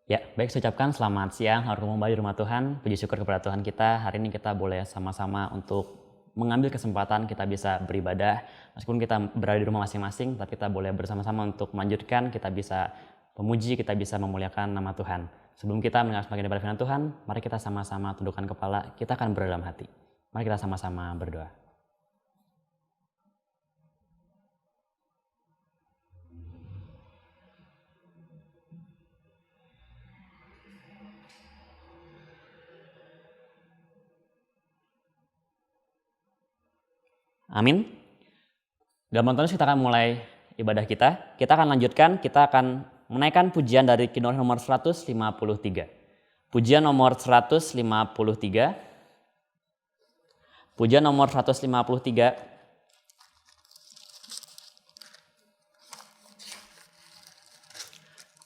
Ya, baik saya ucapkan selamat siang, selamat kembali di rumah Tuhan. Puji syukur kepada Tuhan kita, hari ini kita boleh sama-sama untuk mengambil kesempatan kita bisa beribadah. Meskipun kita berada di rumah masing-masing, tapi kita boleh bersama-sama untuk melanjutkan, kita bisa memuji, kita bisa memuliakan nama Tuhan. Sebelum kita mendengar semakin daripada firman Tuhan, mari kita sama-sama tundukkan kepala, kita akan berdoa dalam hati. Mari kita sama-sama berdoa. Amin. Dalam Tuhan kita akan mulai ibadah kita. Kita akan lanjutkan, kita akan menaikkan pujian dari Kidung nomor 153. Pujian nomor 153. Pujian nomor 153.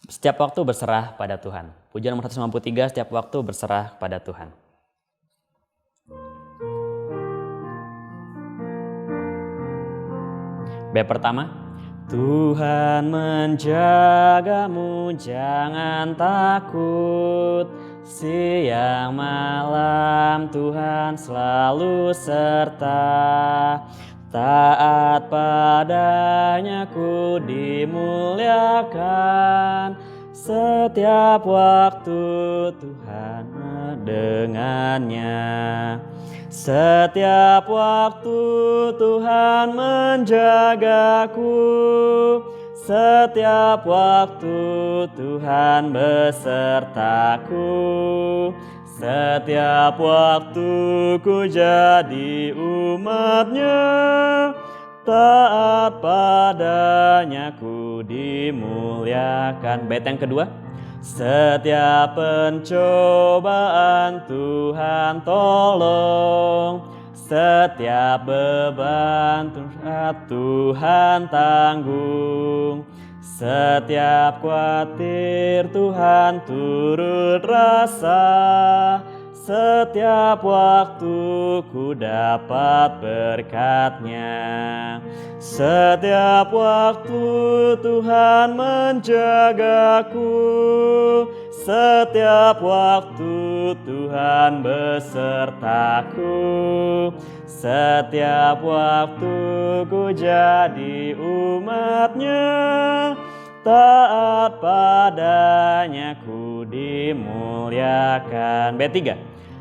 Setiap waktu berserah pada Tuhan. Pujian nomor 153, setiap waktu berserah pada Tuhan. Bait pertama, Tuhan menjagamu, jangan takut. Siang malam Tuhan selalu serta. Taat padanya ku dimuliakan. Setiap waktu Tuhan mendengannya. Setiap waktu Tuhan menjagaku. Setiap waktu Tuhan besertaku. Setiap waktu ku jadi umat-Nya. Taat padanya ku dimuliakan. Bait yang kedua. Setiap pencobaan Tuhan tolong. Setiap beban Tuhan tanggung. Setiap khawatir Tuhan turut rasa. Setiap waktu ku dapat berkat-Nya. Setiap waktu Tuhan menjagaku. Setiap waktu Tuhan besertaku. Setiap waktu ku jadi umat-Nya. Taat padanya ku dimuliakan. Bait 3.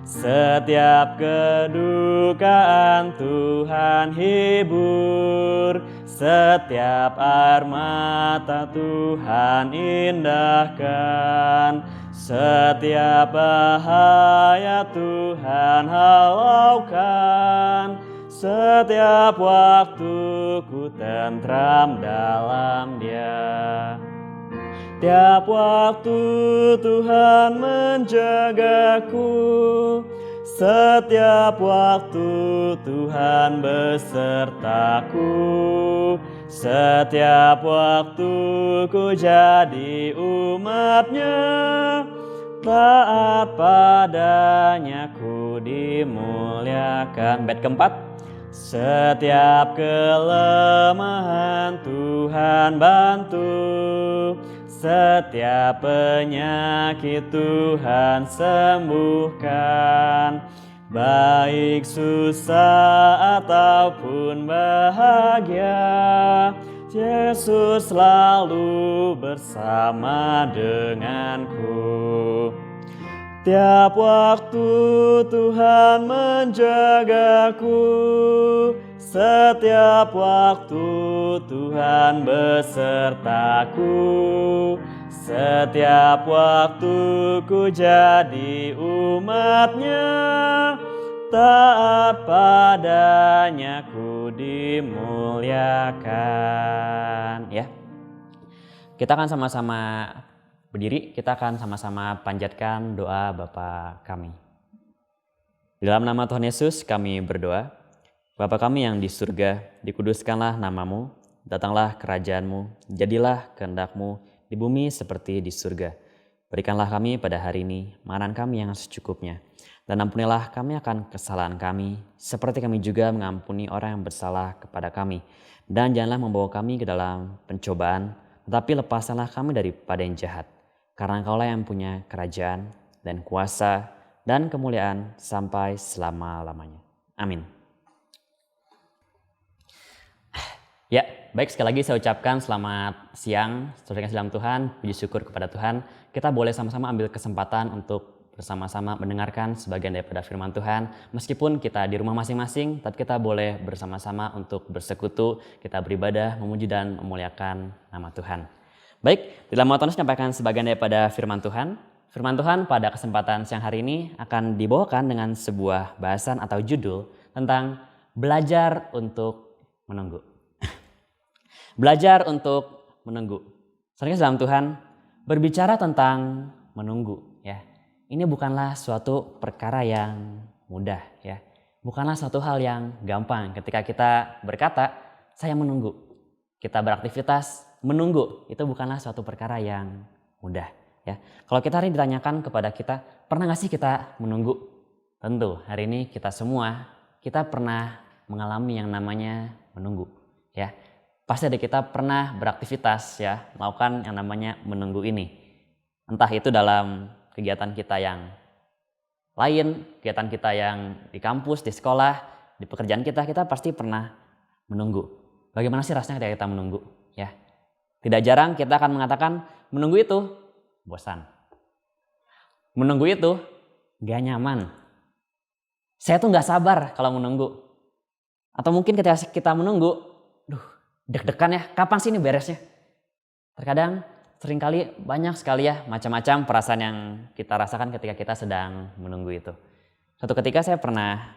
Setiap kedukaan Tuhan hibur. Setiap air mata Tuhan indahkan. Setiap bahaya Tuhan halaukan. Setiap waktu ku tentram dalam Dia. Tiap waktu Tuhan menjagaku. Setiap waktu Tuhan besertaku. Setiap waktu ku jadi umat-Nya. Taat padanya ku dimuliakan. Bait keempat. Setiap kelemahan Tuhan bantu. Setiap penyakit Tuhan sembuhkan. Baik susah ataupun bahagia, Yesus selalu bersama denganku. Tiap waktu Tuhan menjagaku. Setiap waktu Tuhan besertaku. Setiap waktu ku jadi umat-Nya. Taat padanya ku dimuliakan. Ya, kita akan sama-sama berdiri, kita akan sama-sama panjatkan doa Bapa kami. Di dalam nama Tuhan Yesus kami berdoa. Bapa kami yang di surga, dikuduskanlah namamu, datanglah kerajaan-Mu, jadilah kehendak-Mu di bumi seperti di surga. Berikanlah kami pada hari ini makanan kami yang secukupnya, dan ampunilah kami akan kesalahan kami, seperti kami juga mengampuni orang yang bersalah kepada kami. Dan janganlah membawa kami ke dalam pencobaan, tetapi lepaskanlah kami daripada yang jahat. karena Engkaulah yang punya kerajaan dan kuasa dan kemuliaan sampai selama-lamanya. Amin. Ya, baik, sekali lagi saya ucapkan selamat siang, saudara dalam Tuhan, puji syukur kepada Tuhan. Kita boleh sama-sama ambil kesempatan untuk bersama-sama mendengarkan sebagian daripada firman Tuhan. Meskipun kita di rumah masing-masing, tapi kita boleh bersama-sama untuk bersekutu, kita beribadah, memuji dan memuliakan nama Tuhan. Baik, dalam Tuhan menyampaikan sebagian daripada firman Tuhan. Firman Tuhan pada kesempatan siang hari ini akan dibawakan dengan sebuah bahasan atau judul tentang belajar untuk menunggu. Belajar untuk menunggu. Saudara dalam Tuhan, berbicara tentang menunggu, ya. Ini bukanlah suatu perkara yang mudah, ya. Bukanlah suatu hal yang gampang ketika kita berkata, saya menunggu. Kita beraktivitas menunggu, itu bukanlah suatu perkara yang mudah, ya. Kalau kita hari ini ditanyakan kepada kita, pernah gak sih kita menunggu? Tentu hari ini kita semua, kita pernah mengalami yang namanya menunggu, ya. Pasti ada kita pernah beraktivitas, ya, melakukan yang namanya menunggu ini. Entah itu dalam kegiatan kita yang lain, kegiatan kita yang di kampus, di sekolah, di pekerjaan kita pasti pernah menunggu. Bagaimana sih rasanya ketika kita menunggu, ya? Tidak jarang kita akan mengatakan menunggu itu bosan. Menunggu itu gak nyaman. Saya tuh gak sabar kalau menunggu. Atau mungkin ketika kita menunggu, deg-degan ya, kapan sih ini beresnya? Terkadang seringkali banyak sekali ya macam-macam perasaan yang kita rasakan ketika kita sedang menunggu itu. Suatu ketika saya pernah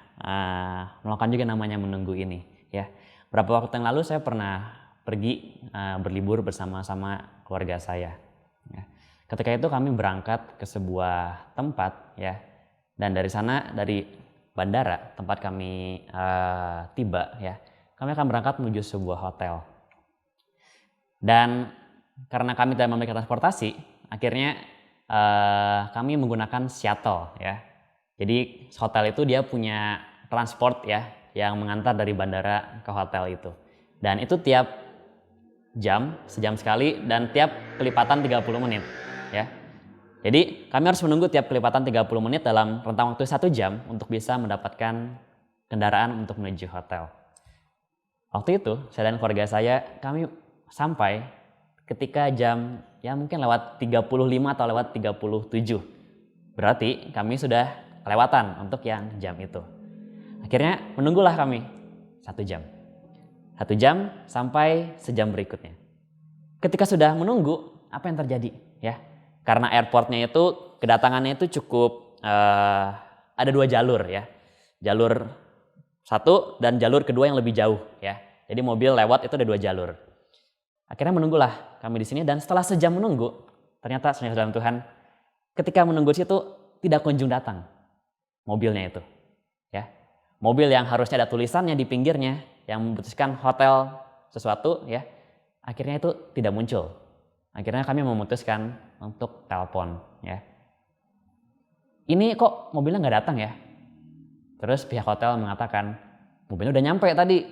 melakukan juga namanya menunggu ini, ya. Beberapa waktu yang lalu saya pernah pergi berlibur bersama-sama keluarga saya. Ya. Ketika itu kami berangkat ke sebuah tempat, ya, dan dari sana, dari bandara tempat kami tiba, ya, kami akan berangkat menuju sebuah hotel. Dan karena kami tidak memiliki transportasi, akhirnya kami menggunakan shuttle, ya. Jadi hotel itu dia punya transport, ya, yang mengantar dari bandara ke hotel itu. Dan itu tiap jam, sejam sekali, dan tiap kelipatan 30 menit, ya. Jadi kami harus menunggu tiap kelipatan 30 menit dalam rentang waktu 1 jam untuk bisa mendapatkan kendaraan untuk menuju hotel. Waktu itu saya dan keluarga saya kami sampai ketika jam ya mungkin lewat 35 atau lewat 37. Berarti kami sudah kelewatan untuk yang jam itu. Akhirnya menunggulah kami 1 jam. 1 jam sampai sejam berikutnya. Ketika sudah menunggu, apa yang terjadi? Ya, karena airportnya itu kedatangannya itu cukup ada 2 jalur, ya. Jalur 1 dan jalur kedua yang lebih jauh, ya. Jadi mobil lewat itu ada 2 jalur. Akhirnya menunggulah kami di sini dan setelah sejam menunggu, ternyata saudara dalam Tuhan, ketika menunggu situ tidak kunjung datang mobilnya itu, ya. Mobil yang harusnya ada tulisannya di pinggirnya yang memutuskan hotel sesuatu, ya. Akhirnya itu tidak muncul. Akhirnya kami memutuskan untuk telepon, ya. Ini kok mobilnya nggak datang ya? Terus pihak hotel mengatakan mobilnya udah nyampe tadi,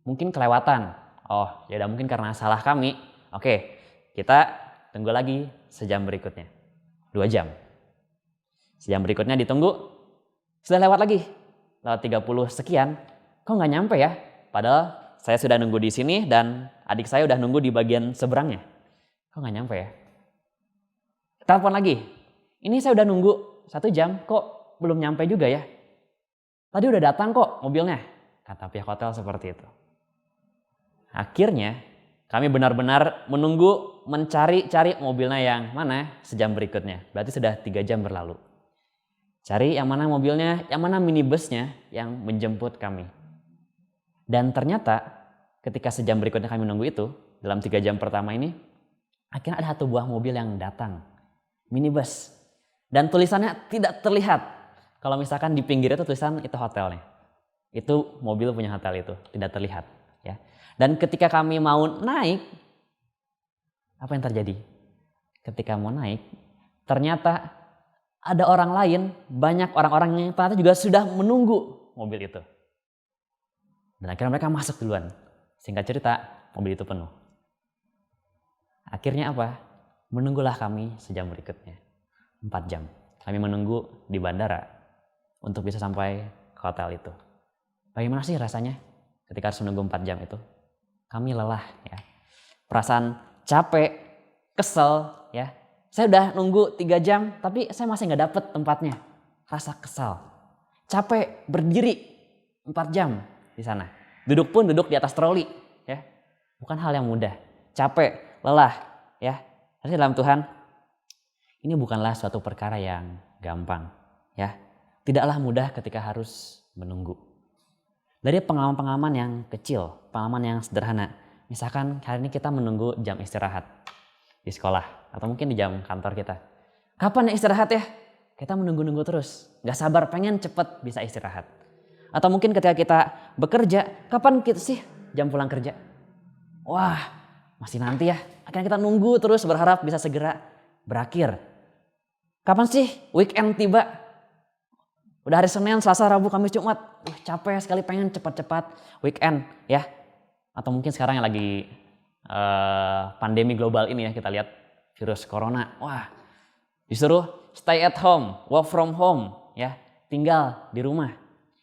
mungkin kelewatan. Oh, ya udah mungkin karena salah kami. Oke, kita tunggu lagi sejam berikutnya, 2 jam. Sejam berikutnya ditunggu, sudah lewat lagi, lewat 30 sekian. Kok nggak nyampe ya? Padahal saya sudah nunggu di sini dan adik saya udah nunggu di bagian seberangnya. Kok nggak nyampe ya? Telepon lagi, ini saya udah nunggu 1 jam, kok belum nyampe juga ya? Tadi udah datang kok mobilnya, kata pihak hotel seperti itu. Akhirnya kami benar-benar menunggu, mencari mobilnya yang mana sejam berikutnya. Berarti sudah 3 jam berlalu. Cari yang mana mobilnya, yang mana minibusnya yang menjemput kami. Dan ternyata ketika sejam berikutnya kami menunggu itu, dalam 3 jam pertama ini, akhirnya ada 1 buah mobil yang datang. Minibus. Dan tulisannya tidak terlihat. Kalau misalkan di pinggir itu tulisan itu hotelnya. Itu mobil punya hotel itu, tidak terlihat, ya. Dan ketika kami mau naik, apa yang terjadi? Ketika mau naik, ternyata ada orang lain, banyak orang-orang yang ternyata juga sudah menunggu mobil itu. Dan akhirnya mereka masuk duluan. Singkat cerita, mobil itu penuh. Akhirnya apa? Menunggulah kami sejam berikutnya, 4 jam. Kami menunggu di bandara untuk bisa sampai ke hotel itu. Bagaimana sih rasanya ketika harus menunggu 4 jam itu? Kami lelah ya. Perasaan capek, kesel ya. Saya udah nunggu 3 jam tapi saya masih gak dapet tempatnya. Rasa kesal, capek berdiri 4 jam di sana. Duduk pun duduk di atas troli ya. Bukan hal yang mudah. Capek, lelah ya. Tapi dalam Tuhan, ini bukanlah suatu perkara yang gampang ya. Tidaklah mudah ketika harus menunggu. Dari pengalaman-pengalaman yang kecil, pengalaman yang sederhana. Misalkan hari ini kita menunggu jam istirahat di sekolah atau mungkin di jam kantor kita. Kapan ya istirahat ya? Kita menunggu-nunggu terus. Gak sabar pengen cepet bisa istirahat. Atau mungkin ketika kita bekerja, kapan kita sih jam pulang kerja? Wah, masih nanti ya. Akhirnya kita nunggu terus berharap bisa segera berakhir. Kapan sih weekend tiba? Udah hari Senin, Selasa, Rabu, Kamis, Jumat. Capek sekali pengen cepat-cepat weekend ya. Atau mungkin sekarang yang lagi pandemi global ini ya, kita lihat virus corona. Wah, disuruh stay at home, work from home ya. Tinggal di rumah.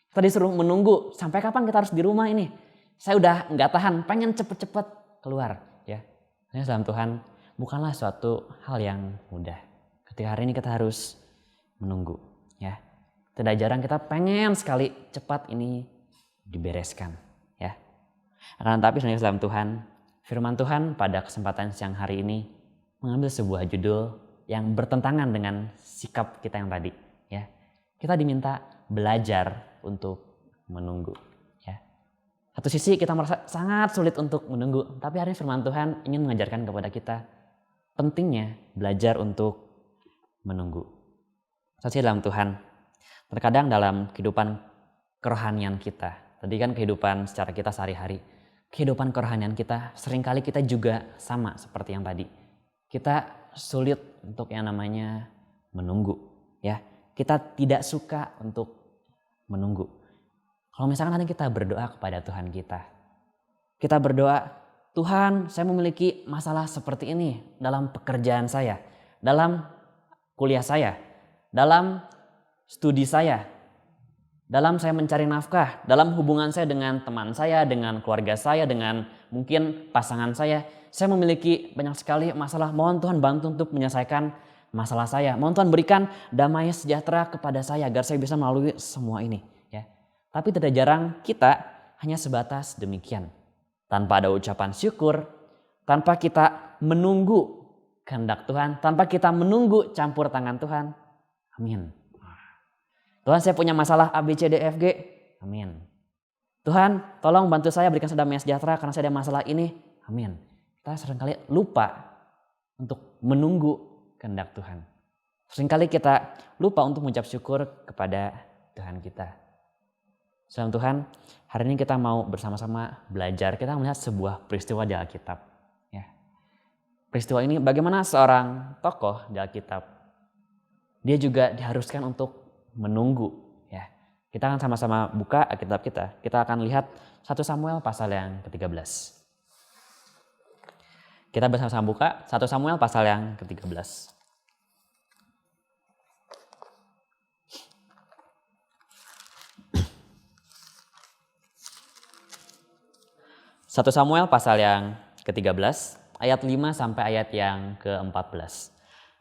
Kita disuruh menunggu, sampai kapan kita harus di rumah ini? Saya udah nggak tahan, pengen cepet-cepet keluar ya. Karena dalam Tuhan bukanlah suatu hal yang mudah. Ketika hari ini kita harus menunggu ya. Tidak jarang kita pengen sekali cepat ini dibereskan ya. Akan tetapi sebenarnya dalam Tuhan, firman Tuhan pada kesempatan siang hari ini mengambil sebuah judul yang bertentangan dengan sikap kita yang tadi ya. Kita diminta belajar untuk menunggu ya. Satu sisi kita merasa sangat sulit untuk menunggu, tapi hari ini firman Tuhan ingin mengajarkan kepada kita pentingnya belajar untuk menunggu. Saksi dalam Tuhan, terkadang dalam kehidupan kerohanian kita, tadi kan kehidupan secara kita sehari-hari, kehidupan kerohanian kita seringkali kita juga sama seperti yang tadi. Kita sulit untuk yang namanya menunggu ya. Kita tidak suka untuk menunggu. Kalau misalkan nanti kita berdoa kepada Tuhan kita berdoa, Tuhan saya memiliki masalah seperti ini dalam pekerjaan saya, dalam kuliah saya, dalam studi saya, dalam saya mencari nafkah, dalam hubungan saya dengan teman saya, dengan keluarga saya, dengan mungkin pasangan saya memiliki banyak sekali masalah. Mohon Tuhan bantu untuk menyelesaikan masalah saya. Mohon Tuhan berikan damai sejahtera kepada saya agar saya bisa melalui semua ini. Ya. Tapi tidak jarang kita hanya sebatas demikian. Tanpa ada ucapan syukur, tanpa kita menunggu kehendak Tuhan, tanpa kita menunggu campur tangan Tuhan. Amin. Tuhan saya punya masalah A, B, C, D, F, G. Amin. Tuhan tolong bantu saya berikan damai sejahtera karena saya ada masalah ini. Amin. Kita seringkali lupa untuk menunggu kehendak Tuhan. Seringkali kita lupa untuk mengucap syukur kepada Tuhan kita. Salam Tuhan, hari ini kita mau bersama-sama belajar. Kita melihat sebuah peristiwa di Alkitab. Ya. Peristiwa ini bagaimana seorang tokoh di Alkitab, dia juga diharuskan untuk menunggu ya. Kita akan sama-sama buka Alkitab kita. Kita akan lihat 1 Samuel pasal yang ke-13. Kita bersama-sama buka 1 Samuel pasal yang ke-13. 1 Samuel pasal yang ke-13 ayat 5 sampai ayat yang ke-14.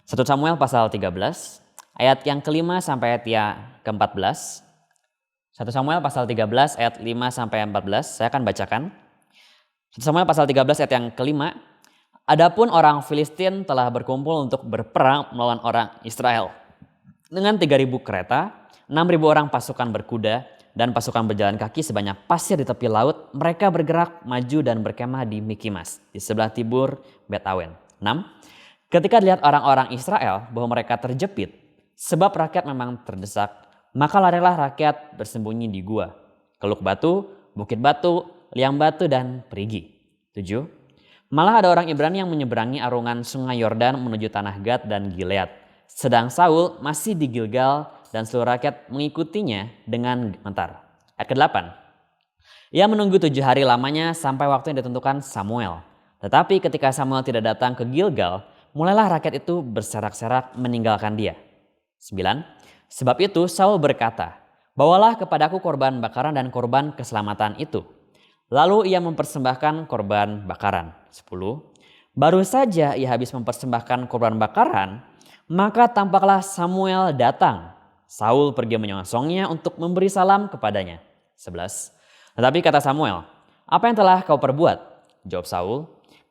1 Samuel pasal 13 ayat yang ke-5 sampai ayat yang ke-14. 1 Samuel pasal 13 ayat 5 sampai 14. Saya akan bacakan. 1 Samuel pasal 13 ayat yang ke-5. Adapun orang Filistin telah berkumpul untuk berperang melawan orang Israel. Dengan 3.000 kereta, 6.000 orang pasukan berkuda, dan pasukan berjalan kaki sebanyak pasir di tepi laut, mereka bergerak maju dan berkemah di Mikimas, di sebelah timur Bet-awen. 6. Ketika dilihat orang-orang Israel bahwa mereka terjepit, sebab rakyat memang terdesak, maka larilah rakyat bersembunyi di gua, Keluk Batu, Bukit Batu, Liang Batu, dan Perigi. 7. Malah ada orang Ibrani yang menyeberangi arungan sungai Yordan menuju tanah Gad dan Gilead, sedang Saul masih di Gilgal dan seluruh rakyat mengikutinya dengan gemetar. Ayat ke-8. Ia menunggu 7 hari lamanya sampai waktu yang ditentukan Samuel. Tetapi ketika Samuel tidak datang ke Gilgal, mulailah rakyat itu berserak-serak meninggalkan dia. 9. Sebab itu Saul berkata, bawalah kepadaku korban bakaran dan korban keselamatan itu. Lalu ia mempersembahkan korban bakaran. 10. Baru saja ia habis mempersembahkan korban bakaran, maka tampaklah Samuel datang. Saul pergi menyongsongnya untuk memberi salam kepadanya. 11. Tetapi kata Samuel, apa yang telah kau perbuat? Jawab Saul,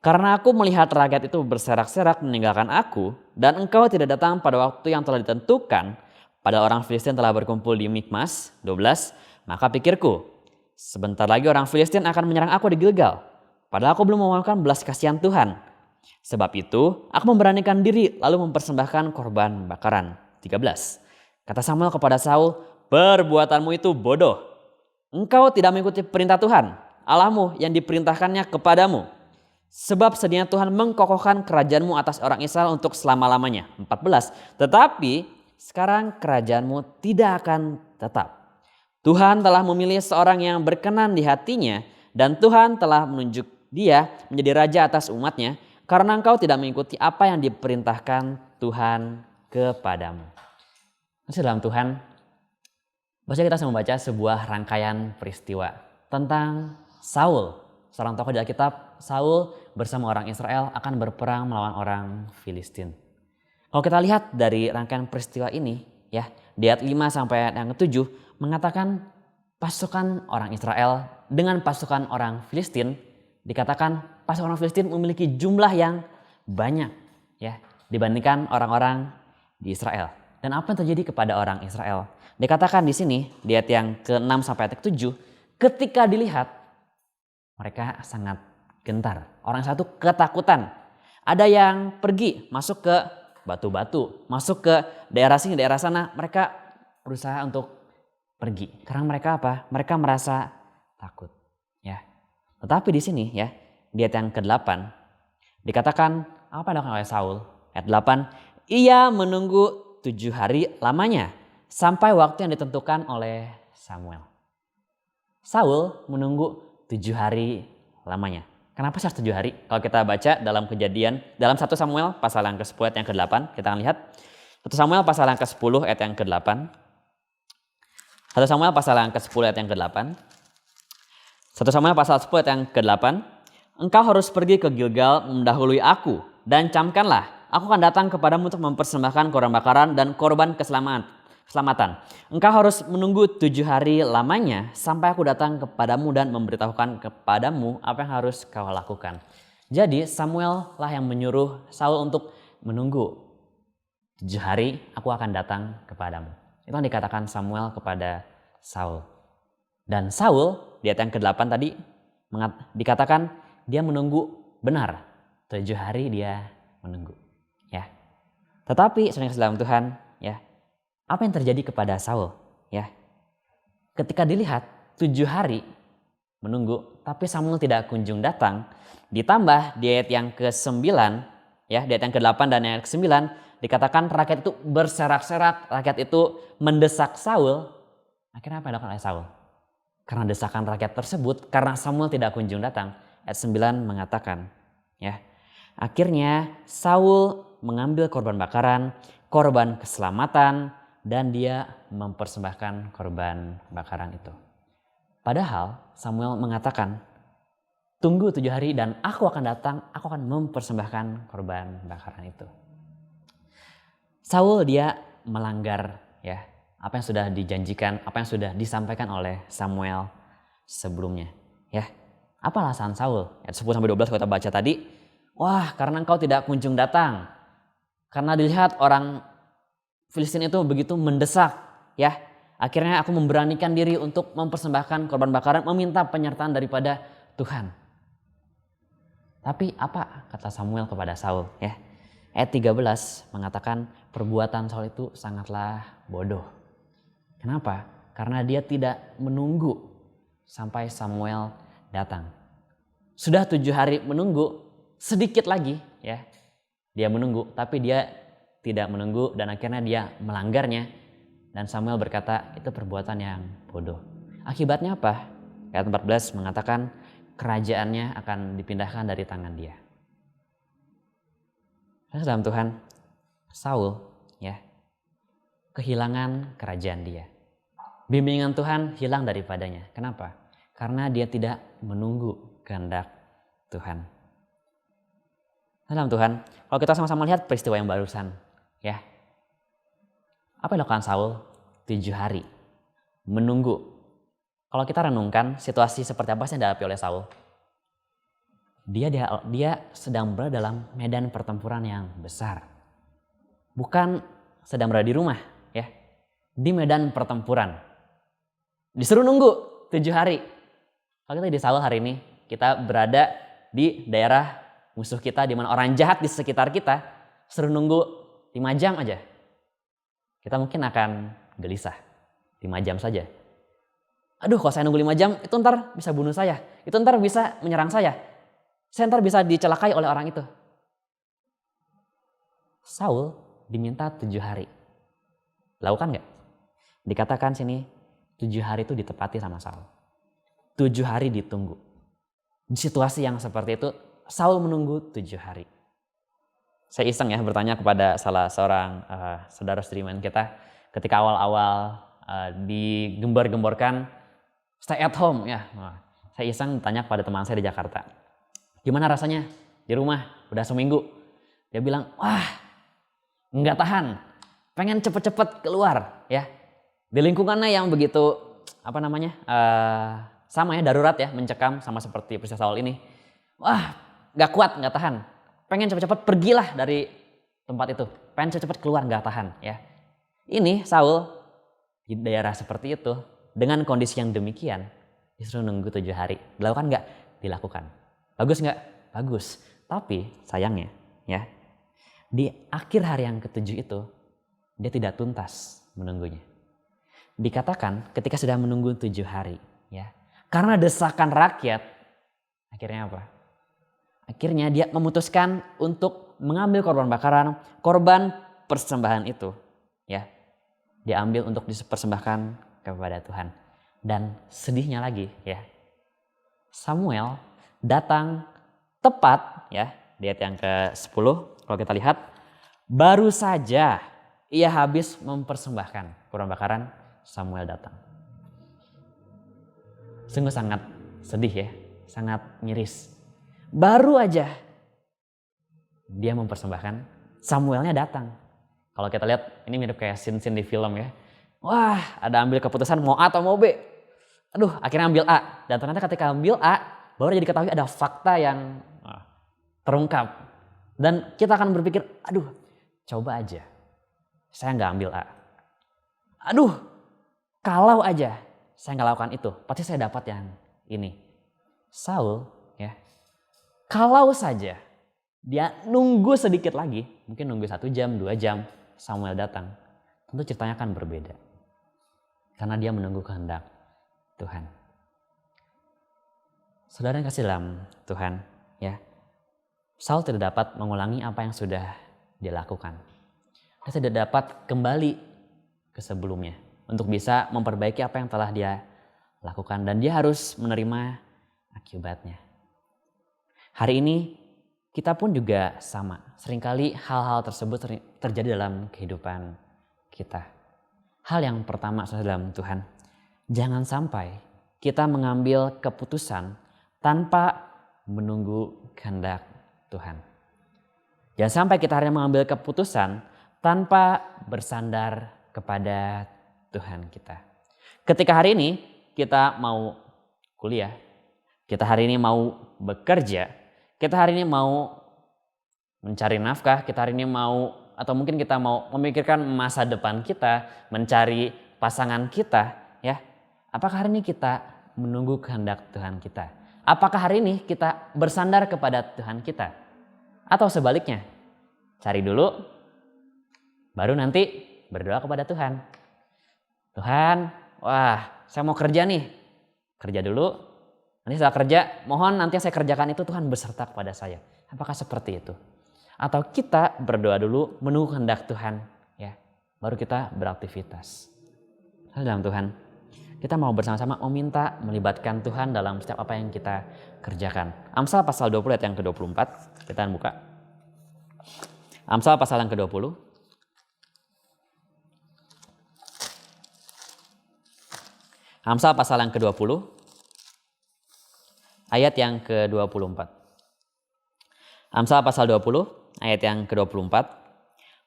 karena aku melihat rakyat itu berserak-serak meninggalkan aku dan engkau tidak datang pada waktu yang telah ditentukan, padahal orang Filistin telah berkumpul di Mikmas. 12. Maka pikirku, sebentar lagi orang Filistin akan menyerang aku di Gilgal, padahal aku belum memohonkan belas kasihan Tuhan. Sebab itu aku memberanikan diri lalu mempersembahkan korban bakaran. 13. Kata Samuel kepada Saul, perbuatanmu itu bodoh. Engkau tidak mengikuti perintah Tuhan Allahmu yang diperintahkannya kepadamu. Sebab sedianya Tuhan mengkokohkan kerajaanmu atas orang Israel untuk selama-lamanya. 14. Tetapi sekarang kerajaanmu tidak akan tetap. Tuhan telah memilih seorang yang berkenan di hatinya dan Tuhan telah menunjuk dia menjadi raja atas umatnya karena engkau tidak mengikuti apa yang diperintahkan Tuhan kepadamu. Masih dalam Tuhan, bahwa kita membaca sebuah rangkaian peristiwa tentang Saul, seorang tokoh di Alkitab. Saul bersama orang Israel akan berperang melawan orang Filistin. Kalau kita lihat dari rangkaian peristiwa ini, ya, di ayat 5 sampai ayat yang ke-7 mengatakan pasukan orang Israel dengan pasukan orang Filistin, dikatakan pasukan orang Filistin memiliki jumlah yang banyak, ya, dibandingkan orang-orang di Israel. Dan apa yang terjadi kepada orang Israel? Dikatakan di sini di ayat yang ke-6 sampai ayat ke-7, ketika dilihat mereka sangat gentar. Orang satu ketakutan. Ada yang pergi masuk ke batu-batu, masuk ke daerah sini, daerah sana. Mereka berusaha untuk pergi. Karena mereka apa? Mereka merasa takut. Ya. Tetapi di sini, ya, di ayat yang ke-8 dikatakan apa yang dilakukan oleh Saul? Ayat 8, ia menunggu 7 hari lamanya sampai waktu yang ditentukan oleh Samuel. Saul menunggu 7 hari lamanya. Kenapa sih 7 hari? Kalau kita baca dalam Kejadian, dalam 1 Samuel pasal yang ke-10 ayat yang ke-8, kita akan lihat 1 Samuel pasal yang ke-10 ayat yang ke-8. 1 Samuel pasal yang ke-10 ayat yang ke-8. 1 Samuel pasal 10 ayat yang ke-8. Engkau harus pergi ke Gilgal mendahului aku dan camkanlah, aku akan datang kepadamu untuk mempersembahkan korban bakaran dan korban keselamatan. Engkau harus menunggu 7 hari lamanya sampai aku datang kepadamu dan memberitahukan kepadamu apa yang harus kau lakukan. Jadi Samuel lah yang menyuruh Saul untuk menunggu 7 hari aku akan datang kepadamu. Itu yang dikatakan Samuel kepada Saul. Dan Saul di ayat yang ke-8 tadi dikatakan dia menunggu benar. 7 hari dia menunggu. Ya. Tetapi saudara dalam Tuhan, ya, apa yang terjadi kepada Saul? Ya, ketika dilihat 7 hari menunggu, tapi Samuel tidak kunjung datang, ditambah di ayat yang ke-9, ya, di ayat yang ke-8 dan ayat ke-9 dikatakan rakyat itu berserak-serak, rakyat itu mendesak Saul. Akhirnya apa yang dilakukan oleh Saul? Karena desakan rakyat tersebut, karena Samuel tidak kunjung datang, ayat 9 mengatakan, ya, akhirnya Saul mengambil korban bakaran, korban keselamatan, dan dia mempersembahkan korban bakaran itu. Padahal Samuel mengatakan, tunggu 7 hari dan aku akan datang, aku akan mempersembahkan korban bakaran itu. Saul dia melanggar, ya, apa yang sudah dijanjikan, apa yang sudah disampaikan oleh Samuel sebelumnya. Ya, apa alasan Saul? Ayat 10-12 kita baca tadi, wah, karena engkau tidak kunjung datang. Karena dilihat orang Filistin itu begitu mendesak, ya. Akhirnya aku memberanikan diri untuk mempersembahkan korban bakaran, meminta penyertaan daripada Tuhan. Tapi apa kata Samuel kepada Saul, ya? Ayat 13 mengatakan perbuatan Saul itu sangatlah bodoh. Kenapa? Karena dia tidak menunggu sampai Samuel datang. Sudah 7 hari menunggu, sedikit lagi, ya. Dia menunggu, tapi dia tidak menunggu dan akhirnya dia melanggarnya. Dan Samuel berkata, itu perbuatan yang bodoh. Akibatnya apa? Ayat 14 mengatakan kerajaannya akan dipindahkan dari tangan dia. Dalam Tuhan, Saul ya kehilangan kerajaan dia. Bimbingan Tuhan hilang daripadanya. Kenapa? Karena dia tidak menunggu kehendak Tuhan. Dalam Tuhan, kalau kita sama-sama lihat peristiwa yang barusan, ya, apa yang dilakukan Saul 7 hari menunggu. Kalau kita renungkan situasi seperti apa sih yang dihadapi oleh Saul? Dia sedang berada dalam medan pertempuran yang besar. Bukan sedang berada di rumah, ya. Di medan pertempuran. Disuruh nunggu 7 hari. Kalau kita di Saul hari ini, kita berada di daerah musuh kita, di mana orang jahat di sekitar kita, suruh nunggu 5 jam aja. Kita mungkin akan gelisah. 5 jam saja. Aduh, kalau saya nunggu 5 jam, itu ntar bisa bunuh saya. Itu ntar bisa menyerang saya. Saya ntar bisa dicelakai oleh orang itu. Saul diminta 7 hari. Lakukan gak? Dikatakan sini 7 hari itu ditepati sama Saul. 7 hari ditunggu. Di situasi yang seperti itu, Saul menunggu 7 hari. Saya iseng ya bertanya kepada salah seorang saudara streaman kita ketika awal-awal digembar-gemborkan stay at home ya. Saya iseng tanya kepada teman saya di Jakarta. Gimana rasanya di rumah udah seminggu? Dia bilang, wah nggak tahan, pengen cepet-cepet keluar ya. Di lingkungannya yang begitu sama ya, darurat ya, mencekam sama seperti peristiwa Saul ini. Wah nggak kuat, nggak tahan, pengen cepet-cepet pergilah dari tempat itu, pengen cepet-cepet keluar, nggak tahan ya. Ini Saul di daerah seperti itu dengan kondisi yang demikian disuruh nunggu 7 hari. Dilakukan nggak? Dilakukan. Bagus nggak? Bagus. Tapi sayangnya ya, di akhir hari yang ketujuh itu dia tidak tuntas menunggunya. Dikatakan ketika sudah menunggu 7 hari ya, karena desakan rakyat, akhirnya apa? Akhirnya dia memutuskan untuk mengambil korban bakaran, korban persembahan itu ya. Dia ambil untuk dipersembahkan kepada Tuhan. Dan sedihnya lagi ya, Samuel datang tepat ya di ayat yang ke-10, kalau kita lihat baru saja ia habis mempersembahkan korban bakaran, Samuel datang. Sungguh sangat sedih ya, sangat miris. Baru aja dia mempersembahkan, Samuelnya datang. Kalau kita lihat ini mirip kayak scene-scene di film ya. Wah, ada ambil keputusan mau A atau mau B. Aduh, akhirnya ambil A. Dan ternyata ketika ambil A, baru jadi diketahui ada fakta yang terungkap. Dan kita akan berpikir, aduh coba aja saya nggak ambil A. Aduh kalau aja saya nggak lakukan itu, pasti saya dapat yang ini. Saul ya, kalau saja dia nunggu sedikit lagi, mungkin nunggu 1 jam, 2 jam, Samuel datang, tentu ceritanya akan berbeda. Karena dia menunggu kehendak Tuhan. Saudara yang kasih dalam Tuhan ya, Saul tidak dapat mengulangi apa yang sudah dia lakukan. Dia tidak dapat kembali ke sebelumnya untuk bisa memperbaiki apa yang telah dia lakukan. Dan dia harus menerima akibatnya. Hari ini kita pun juga sama. Seringkali hal-hal tersebut terjadi dalam kehidupan kita. Hal yang pertama dalam Tuhan, jangan sampai kita mengambil keputusan tanpa menunggu kehendak Tuhan. Jangan sampai kita hanya mengambil keputusan tanpa bersandar kepada Tuhan kita. Ketika hari ini kita mau kuliah, kita hari ini mau bekerja, kita hari ini mau mencari nafkah, kita hari ini mau atau mungkin kita mau memikirkan masa depan kita, mencari pasangan kita, ya. Apakah hari ini kita menunggu kehendak Tuhan kita? Apakah hari ini kita bersandar kepada Tuhan kita? Atau sebaliknya, cari dulu, baru nanti berdoa kepada Tuhan. Tuhan, wah saya mau kerja nih. Kerja dulu, nanti setelah kerja, mohon nanti yang saya kerjakan itu Tuhan beserta kepada saya. Apakah seperti itu? Atau kita berdoa dulu, menunggu kehendak Tuhan, ya, baru kita beraktivitas. Dalam Tuhan, kita mau bersama-sama meminta melibatkan Tuhan dalam setiap apa yang kita kerjakan. Amsal pasal 20 ayat yang ke-24, kita buka. Amsal pasal yang ke-20. Amsal pasal yang ke-20. Ayat yang ke-24. Amsal pasal 20 ayat yang ke-24.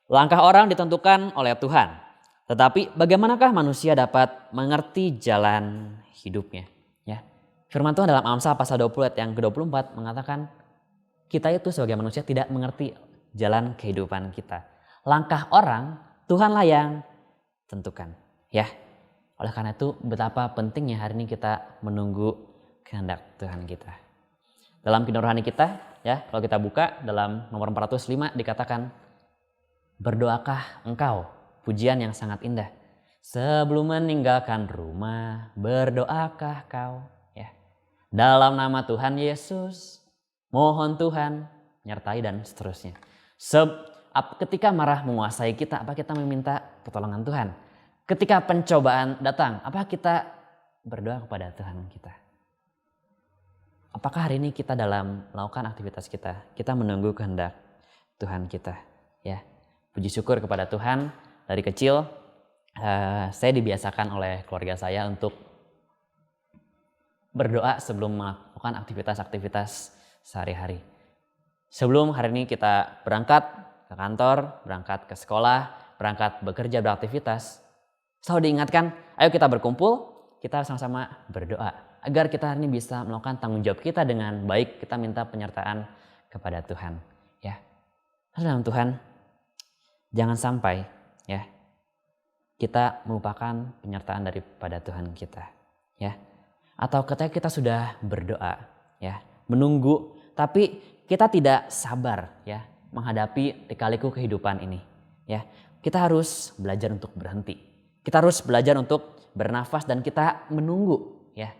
Langkah orang ditentukan oleh Tuhan, tetapi bagaimanakah manusia dapat mengerti jalan hidupnya? Ya. Firman Tuhan dalam Amsal pasal 20 ayat yang ke-24 mengatakan kita itu sebagai manusia tidak mengerti jalan kehidupan kita. Langkah orang Tuhanlah yang tentukan. Ya. Oleh karena itu betapa pentingnya hari ini kita menunggu kehendak Tuhan kita. Dalam kehidupan rohani kita, ya, kalau kita buka dalam nomor 405 dikatakan, berdoakah engkau, pujian yang sangat indah. Sebelum meninggalkan rumah, berdoakah kau, ya. Dalam nama Tuhan Yesus, mohon Tuhan nyertai dan seterusnya. Ketika marah menguasai kita, apa kita meminta pertolongan Tuhan? Ketika pencobaan datang, apa kita berdoa kepada Tuhan kita? Apakah hari ini kita dalam melakukan aktivitas kita menunggu kehendak Tuhan kita, ya. Puji syukur kepada Tuhan, dari kecil saya dibiasakan oleh keluarga saya untuk berdoa sebelum melakukan aktivitas-aktivitas sehari-hari. Sebelum hari ini kita berangkat ke kantor, berangkat ke sekolah, berangkat bekerja, beraktivitas, selalu diingatkan, ayo kita berkumpul, kita sama-sama berdoa. Agar kita hari ini bisa melakukan tanggung jawab kita dengan baik, kita minta penyertaan kepada Tuhan. Ya, dalam Tuhan, jangan sampai ya kita melupakan penyertaan daripada Tuhan kita. Ya, atau ketika kita sudah berdoa, ya, menunggu, tapi kita tidak sabar, ya, menghadapi lika-liku kehidupan ini. Ya, kita harus belajar untuk berhenti. Kita harus belajar untuk bernafas dan kita menunggu, ya.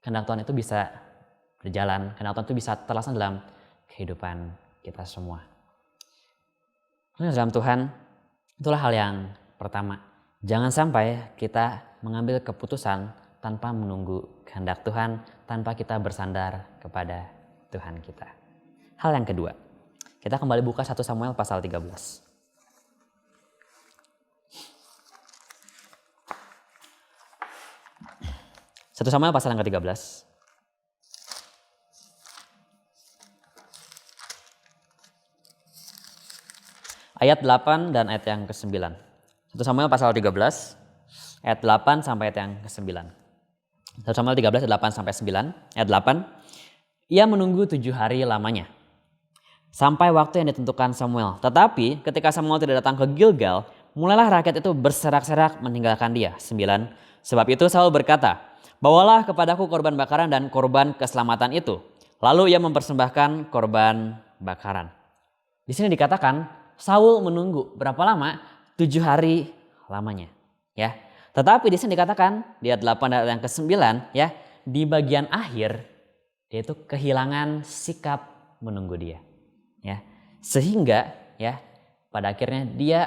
Kehendak Tuhan itu bisa berjalan, kehendak Tuhan itu bisa terlaksana dalam kehidupan kita semua. Dalam Tuhan, itulah hal yang pertama. Jangan sampai kita mengambil keputusan tanpa menunggu kehendak Tuhan, tanpa kita bersandar kepada Tuhan kita. Hal yang kedua, kita kembali buka 1 Samuel pasal 13. 1 Samuel pasal yang ke-13. Ayat 8 dan ayat yang ke-9. 1 Samuel pasal 13 ayat 8 sampai ayat yang ke-9. 1 Samuel 13 ayat 8 sampai 9. Ayat 8. Ia menunggu 7 hari lamanya sampai waktu yang ditentukan Samuel. Tetapi ketika Samuel tidak datang ke Gilgal, mulailah rakyat itu berserak-serak meninggalkan dia. 9. Sebab itu Saul berkata, bawalah kepadaku korban bakaran dan korban keselamatan itu. Lalu ia mempersembahkan korban bakaran. Di sini dikatakan Saul menunggu berapa lama? 7 hari lamanya, ya. Tetapi di sini dikatakan di ayat 8 dan ayat yang ke-9, ya, di bagian akhir dia itu kehilangan sikap menunggu dia, ya. Sehingga ya pada akhirnya dia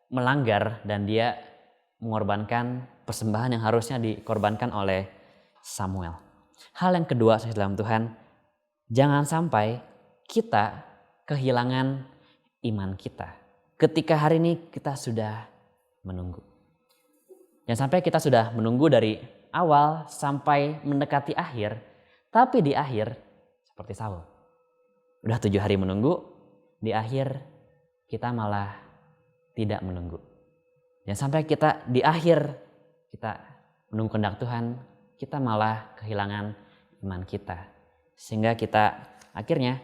melanggar dan dia mengorbankan persembahan yang harusnya dikorbankan oleh Samuel. Hal yang kedua dalam Tuhan, jangan sampai kita kehilangan iman kita ketika hari ini kita sudah menunggu. Jangan sampai kita sudah menunggu dari awal sampai mendekati akhir, tapi di akhir seperti Saul. Udah 7 hari menunggu, di akhir kita malah tidak menunggu. Jangan sampai kita di akhir kita menunggu kehendak Tuhan, kita malah kehilangan iman kita. Sehingga kita akhirnya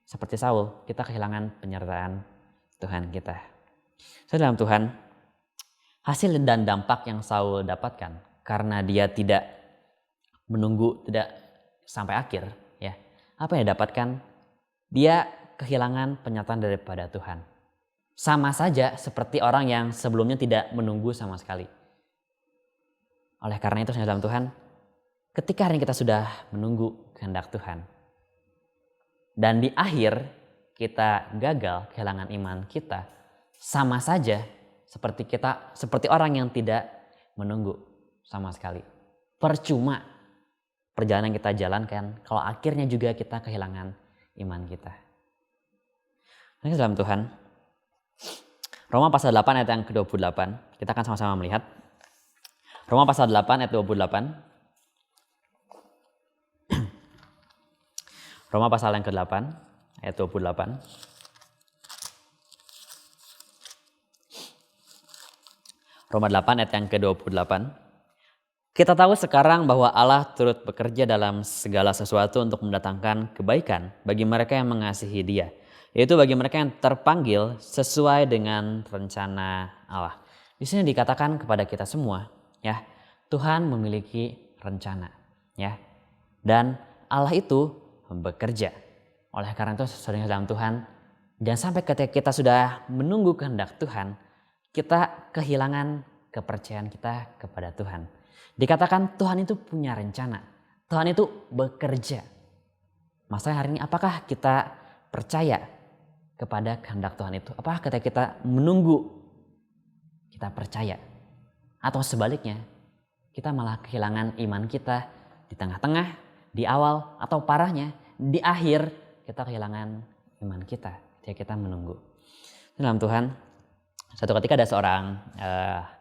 seperti Saul, kita kehilangan penyertaan Tuhan kita. Dalam Tuhan, hasil dan dampak yang Saul dapatkan karena dia tidak menunggu, tidak sampai akhir, ya. Apa yang didapatkan? Dia kehilangan penyertaan daripada Tuhan. Sama saja seperti orang yang sebelumnya tidak menunggu sama sekali. Oleh karena itu dalam Tuhan, ketika hari ini kita sudah menunggu kehendak Tuhan dan di akhir kita gagal kehilangan iman kita, sama saja seperti orang yang tidak menunggu sama sekali. Percuma perjalanan yang kita jalankan kalau akhirnya juga kita kehilangan iman kita. Dalam Tuhan, Roma pasal 8 ayat yang ke-28. Kita akan sama-sama melihat. Roma pasal 8 ayat 28. Roma pasal yang ke-8 ayat 28. Roma 8 ayat yang ke-28. Kita tahu sekarang bahwa Allah turut bekerja dalam segala sesuatu untuk mendatangkan kebaikan bagi mereka yang mengasihi Dia, yaitu bagi mereka yang terpanggil sesuai dengan rencana Allah. Di sini dikatakan kepada kita semua, ya, Tuhan memiliki rencana, ya. Dan Allah itu bekerja. Oleh karena itu, saudara dalam Tuhan, jangan sampai ketika kita sudah menunggu kehendak Tuhan, kita kehilangan kepercayaan kita kepada Tuhan. Dikatakan Tuhan itu punya rencana. Tuhan itu bekerja. Masalah hari ini, apakah kita percaya kepada kehendak Tuhan itu? Apakah ketika kita menunggu, kita percaya? Atau sebaliknya, kita malah kehilangan iman kita di tengah-tengah, di awal, atau parahnya, di akhir kita kehilangan iman kita ketika kita menunggu. Dalam Tuhan, suatu ketika ada seorang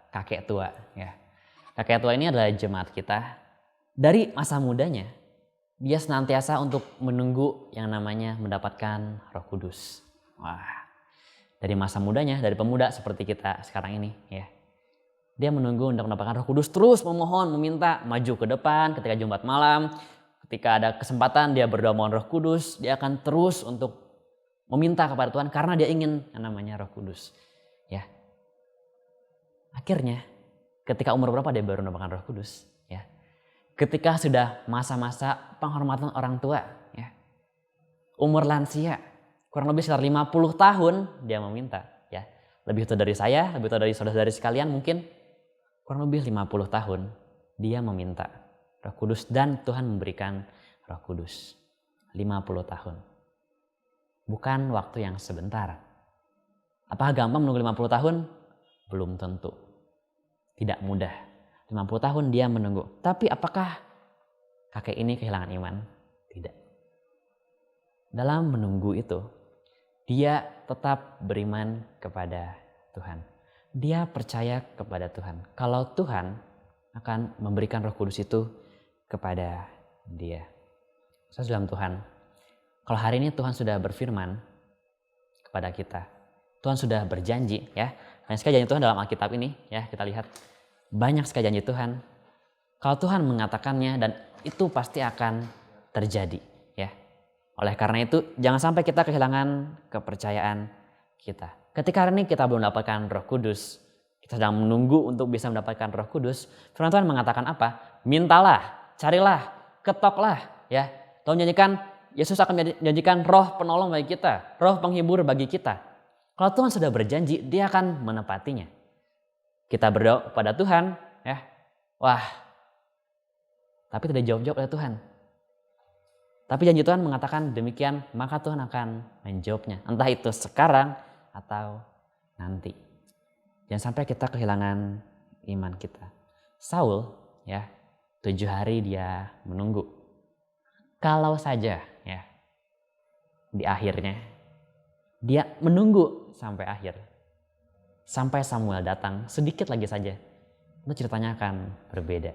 kakek tua, ya. Kakek tua ini adalah jemaat kita. Dari masa mudanya, dia senantiasa untuk menunggu yang namanya mendapatkan Roh Kudus. Wah, dari masa mudanya, dari pemuda seperti kita sekarang ini, ya. Dia menunggu untuk mendapatkan Roh Kudus, terus memohon, meminta, maju ke depan ketika Jumat malam. Ketika ada kesempatan dia berdoa mohon Roh Kudus, dia akan terus untuk meminta kepada Tuhan karena dia ingin yang namanya Roh Kudus, ya. Akhirnya ketika umur berapa dia baru mendapatkan Roh Kudus, ya. Ketika sudah masa-masa penghormatan orang tua, ya. Umur lansia, kurang lebih sekitar 50 tahun dia meminta, ya. Lebih tua dari saya, lebih tua dari saudara-saudari sekalian mungkin kurang lebih 50 tahun dia meminta Roh Kudus dan Tuhan memberikan Roh Kudus. 50 tahun. Bukan waktu yang sebentar. Apakah gampang menunggu 50 tahun? Belum tentu. Tidak mudah. 50 tahun dia menunggu. Tapi apakah kakek ini kehilangan iman? Tidak. Dalam menunggu itu, dia tetap beriman kepada Tuhan. Dia percaya kepada Tuhan. Kalau Tuhan akan memberikan Roh Kudus itu kepada dia. Saya dalam Tuhan. Kalau hari ini Tuhan sudah berfirman kepada kita. Tuhan sudah berjanji, ya. Banyak sekali janji Tuhan dalam Alkitab ini, ya, kita lihat. Banyak sekali janji Tuhan. Kalau Tuhan mengatakannya dan itu pasti akan terjadi, ya. Oleh karena itu jangan sampai kita kehilangan kepercayaan kita. Ketika hari ini kita belum mendapatkan Roh Kudus, kita sedang menunggu untuk bisa mendapatkan Roh Kudus. Firman Tuhan mengatakan apa? Mintalah, carilah, ketoklah, ya. Tuhan menjanjikan, Yesus akan menjanjikan Roh penolong bagi kita, Roh penghibur bagi kita. Kalau Tuhan sudah berjanji, Dia akan menepatinya. Kita berdoa kepada Tuhan, ya. Wah, tapi tidak dijawab-jawab oleh Tuhan. Tapi janji Tuhan mengatakan demikian, maka Tuhan akan menjawabnya. Entah itu sekarang atau nanti. Jangan sampai kita kehilangan iman kita. Saul, ya, 7 hari dia menunggu. Kalau saja, ya, di akhirnya dia menunggu sampai akhir. Sampai Samuel datang sedikit lagi saja. Itu ceritanya akan berbeda.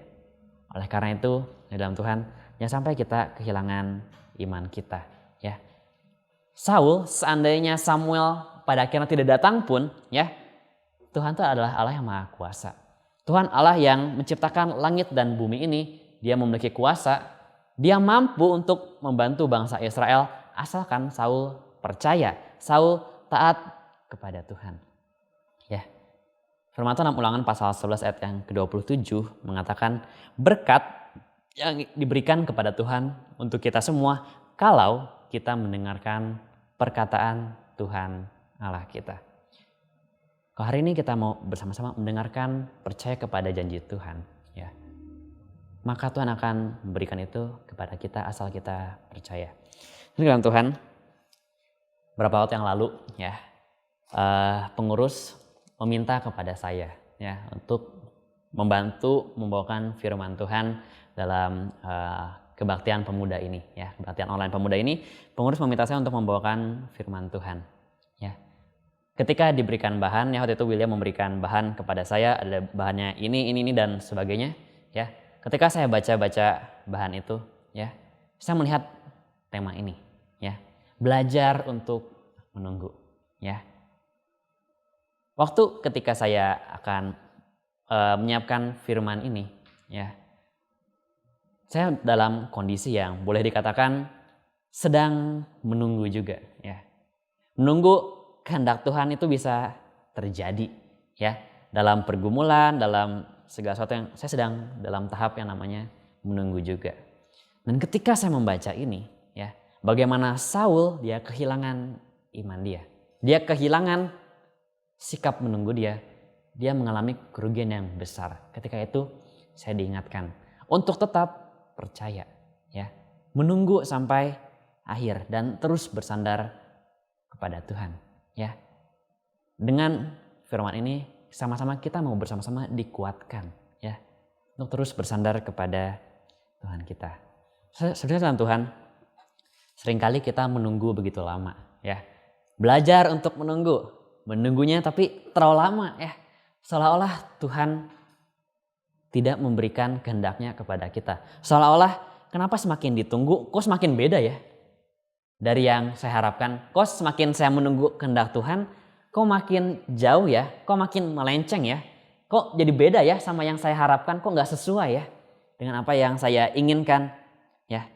Oleh karena itu, di dalam Tuhan, jangan sampai kita kehilangan iman kita, ya. Saul, seandainya Samuel pada akhirnya tidak datang pun, ya, Tuhan itu adalah Allah yang Maha Kuasa. Tuhan Allah yang menciptakan langit dan bumi ini, Dia memiliki kuasa, Dia mampu untuk membantu bangsa Israel asalkan Saul percaya, Saul taat kepada Tuhan. Ya. Firman Tuhan dalam Ulangan pasal 11 ayat yang ke-27 mengatakan berkat yang diberikan kepada Tuhan untuk kita semua kalau kita mendengarkan perkataan Tuhan Allah kita. Kalau hari ini kita mau bersama-sama mendengarkan, percaya kepada janji Tuhan, ya, maka Tuhan akan memberikan itu kepada kita asal kita percaya. Ini dalam Tuhan, beberapa waktu yang lalu, ya, pengurus meminta kepada saya, ya, untuk membantu membawakan firman Tuhan dalam kebaktian pemuda ini, ya, kebaktian online pemuda ini. Pengurus meminta saya untuk membawakan firman Tuhan, ya. Ketika diberikan bahan, ya waktu itu William memberikan bahan kepada saya, ada bahannya ini dan sebagainya, ya. Ketika saya baca-baca bahan itu, ya, saya melihat tema ini, ya. Belajar untuk menunggu, ya. Waktu ketika saya akan menyiapkan firman ini, ya. Saya dalam kondisi yang boleh dikatakan sedang menunggu juga, ya. Menunggu kehendak Tuhan itu bisa terjadi, ya, dalam pergumulan, dalam segala sesuatu yang saya sedang dalam tahap yang namanya menunggu juga. Dan ketika saya membaca ini, ya, bagaimana Saul dia kehilangan iman dia kehilangan sikap menunggu dia mengalami kerugian yang besar. Ketika itu saya diingatkan untuk tetap percaya, ya, menunggu sampai akhir dan terus bersandar kepada Tuhan, ya. Dengan firman ini sama-sama kita mau bersama-sama dikuatkan, ya, untuk terus bersandar kepada Tuhan kita. Sebenarnya dalam Tuhan seringkali kita menunggu begitu lama, ya. Belajar untuk menunggunya tapi terlalu lama, ya. Seolah-olah Tuhan tidak memberikan kehendaknya kepada kita. Seolah-olah kenapa semakin ditunggu kok semakin beda, ya, dari yang saya harapkan. Kok semakin saya menunggu kehendak Tuhan, kok makin jauh, ya, kok makin melenceng, ya, kok jadi beda, ya, sama yang saya harapkan, kok gak sesuai, ya, dengan apa yang saya inginkan, ya.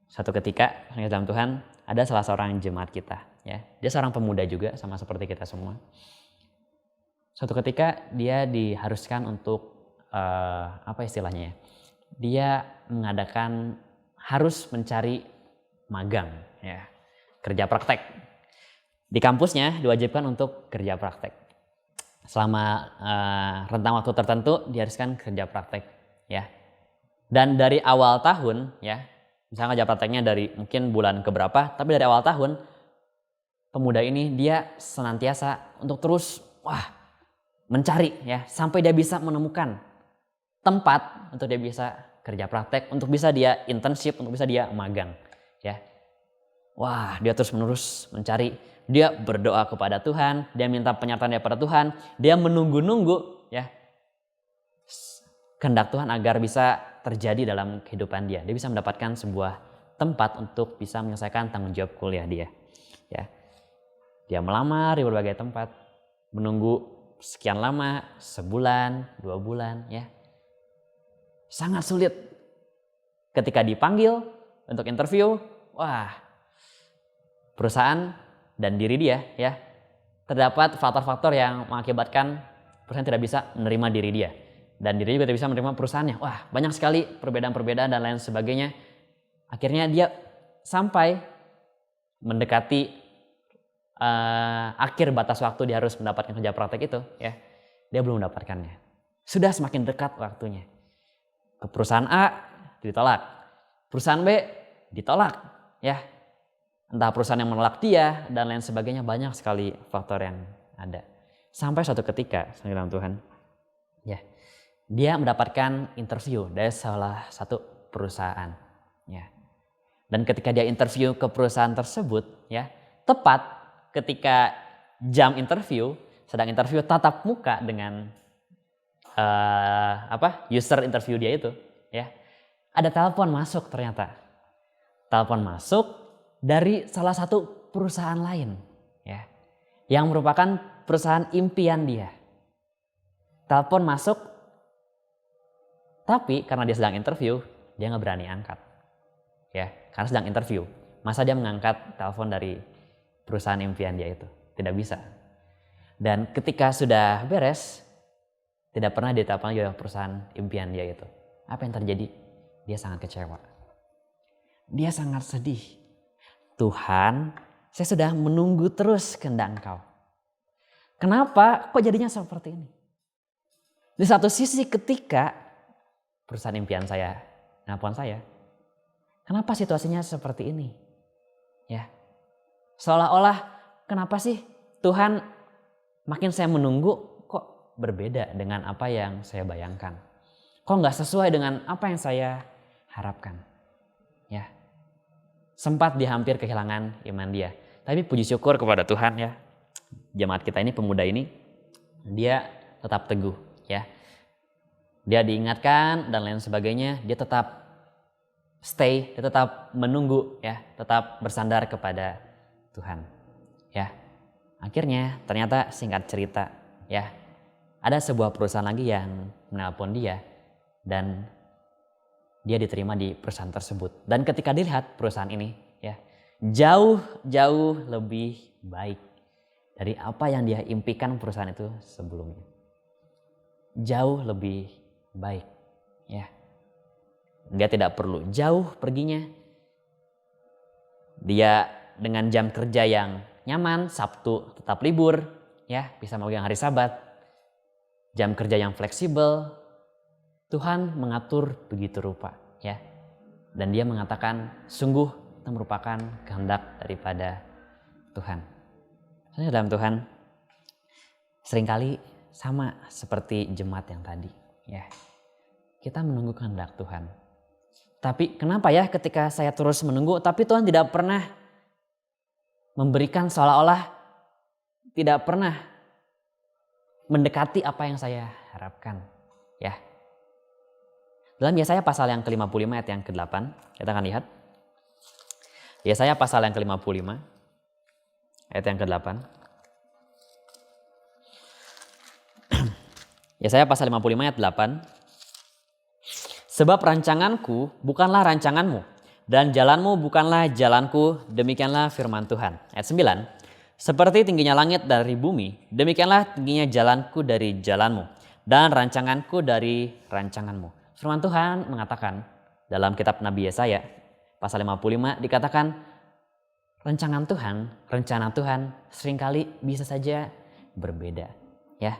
Suatu ketika dalam Tuhan ada salah seorang jemaat kita, ya, dia seorang pemuda juga sama seperti kita semua. Suatu ketika dia diharuskan untuk apa istilahnya, ya, dia mengadakan harus mencari magang, ya, kerja praktek. Di kampusnya diwajibkan untuk kerja praktek. Selama rentang waktu tertentu diharuskan kerja praktek, ya. Dan dari awal tahun, ya, misalnya kerja prakteknya dari mungkin bulan keberapa, tapi dari awal tahun pemuda ini dia senantiasa untuk terus mencari, ya, sampai dia bisa menemukan tempat untuk dia bisa kerja praktek, untuk bisa dia internship, untuk bisa dia magang, ya. Dia terus menerus mencari, dia berdoa kepada Tuhan, dia minta penyertaan daripada Tuhan, dia menunggu-nunggu, ya, kehendak Tuhan agar bisa terjadi dalam kehidupan dia. Dia bisa mendapatkan sebuah tempat untuk bisa menyelesaikan tanggung jawab kuliah dia, ya. Dia melamar di berbagai tempat, menunggu sekian lama, sebulan, 2 bulan, ya. Sangat sulit. Ketika dipanggil untuk interview, perusahaan dan diri dia, ya, terdapat faktor-faktor yang mengakibatkan perusahaan tidak bisa menerima diri dia. Dan diri juga tidak bisa menerima perusahaannya. Banyak sekali perbedaan-perbedaan dan lain sebagainya. Akhirnya dia sampai mendekati akhir batas waktu dia harus mendapatkan kerja praktek itu, ya. Dia belum mendapatkannya. Sudah semakin dekat waktunya. Ke perusahaan A ditolak, perusahaan B ditolak, ya. Entah perusahaan yang menolak dia dan lain sebagainya, banyak sekali faktor yang ada. Sampai suatu ketika, dalam Tuhan, ya, dia mendapatkan interview dari salah satu perusahaan, ya. Dan ketika dia interview ke perusahaan tersebut, ya, tepat ketika jam interview, sedang interview tatap muka dengan user interview dia itu, ya, ada telepon masuk ternyata. Telepon masuk dari salah satu perusahaan lain, ya, yang merupakan perusahaan impian dia. Telepon masuk, tapi karena dia sedang interview, dia nggak berani angkat, ya, karena sedang interview. Masa dia mengangkat telepon dari perusahaan impian dia itu? Tidak bisa. Dan ketika sudah beres, tidak pernah ditelepon oleh perusahaan impian dia itu. Apa yang terjadi? Dia sangat kecewa. Dia sangat sedih. Tuhan, saya sudah menunggu terus kehendak Engkau. Kenapa kok jadinya seperti ini? Di satu sisi ketika perusahaan impian saya nelpon saya, kenapa situasinya seperti ini? Ya, seolah-olah kenapa sih Tuhan makin saya menunggu kok berbeda dengan apa yang saya bayangkan? Kok nggak sesuai dengan apa yang saya harapkan? Ya, sempat dia hampir kehilangan iman dia. Tapi puji syukur kepada Tuhan, ya, jemaat kita ini, pemuda ini, dia tetap teguh ya. Dia diingatkan dan lain sebagainya, dia tetap stay, dia tetap menunggu ya, tetap bersandar kepada Tuhan ya. Akhirnya ternyata singkat cerita ya, ada sebuah perusahaan lagi yang menelpon dia dan dia diterima di perusahaan tersebut. Dan ketika dilihat perusahaan ini ya, jauh lebih baik dari apa yang dia impikan perusahaan itu sebelumnya. Jauh lebih baik ya. Dia tidak perlu jauh perginya. Dia dengan jam kerja yang nyaman, Sabtu tetap libur ya, bisa memegang hari Sabat. Jam kerja yang fleksibel. Tuhan mengatur begitu rupa ya. Dan dia mengatakan sungguh itu merupakan kehendak daripada Tuhan. Soalnya dalam Tuhan seringkali sama seperti jemaat yang tadi ya. Kita menunggu kehendak Tuhan. Tapi kenapa ya ketika saya terus menunggu tapi Tuhan tidak pernah memberikan, seolah-olah tidak pernah mendekati apa yang saya harapkan ya. Dalam Yesaya pasal yang ke-55 ayat yang ke-8, kita akan lihat. Yesaya pasal yang ke-55 ayat yang ke-8. Yesaya pasal 55 ayat 8. Sebab rancanganku bukanlah rancanganmu, dan jalanmu bukanlah jalanku, demikianlah firman Tuhan. Ayat 9. Seperti tingginya langit dari bumi, demikianlah tingginya jalanku dari jalanmu, dan rancanganku dari rancanganmu. Firman Tuhan mengatakan dalam kitab Nabi Yesaya pasal 55 dikatakan rencana Tuhan seringkali bisa saja berbeda ya.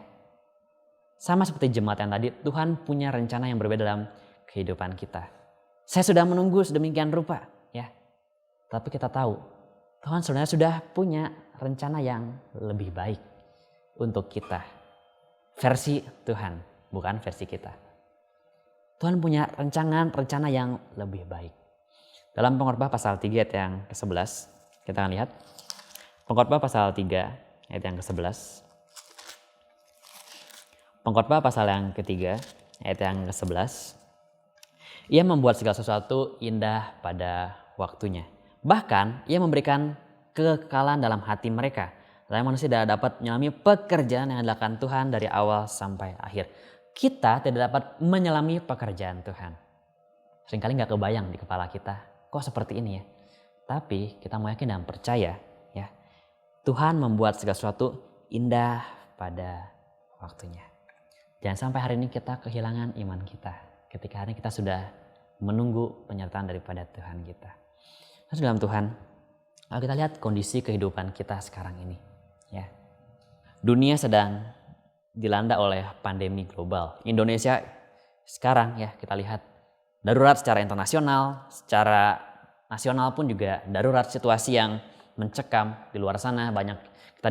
Sama seperti jemaat yang tadi, Tuhan punya rencana yang berbeda dalam kehidupan kita. Saya sudah menunggu sedemikian rupa ya. Tapi kita tahu Tuhan sebenarnya sudah punya rencana yang lebih baik untuk kita. Versi Tuhan, bukan versi kita. Tuhan punya rencana yang lebih baik. Dalam Pengkhotbah pasal 3 ayat yang ke-11, kita akan lihat. Pengkhotbah pasal 3 ayat yang ke-11. Pengkhotbah pasal yang ketiga ayat yang ke-11. Ia membuat segala sesuatu indah pada waktunya. Bahkan ia memberikan kekekalan dalam hati mereka. Supaya manusia tidak dapat menyelami pekerjaan yang dilakukan Tuhan dari awal sampai akhir. Kita tidak dapat menyelami pekerjaan Tuhan. Seringkali gak kebayang di kepala kita, kok seperti ini ya. Tapi kita mau yakin dan percaya ya, Tuhan membuat segala sesuatu indah pada waktunya. Jangan sampai hari ini kita kehilangan iman kita. Ketika hari ini kita sudah menunggu penyertaan daripada Tuhan kita. Terus dalam Tuhan, kalau kita lihat kondisi kehidupan kita sekarang ini ya. Dunia sedang dilanda oleh pandemi global. Indonesia sekarang ya kita lihat darurat secara internasional, secara nasional pun juga darurat, situasi yang mencekam di luar sana. Banyak kita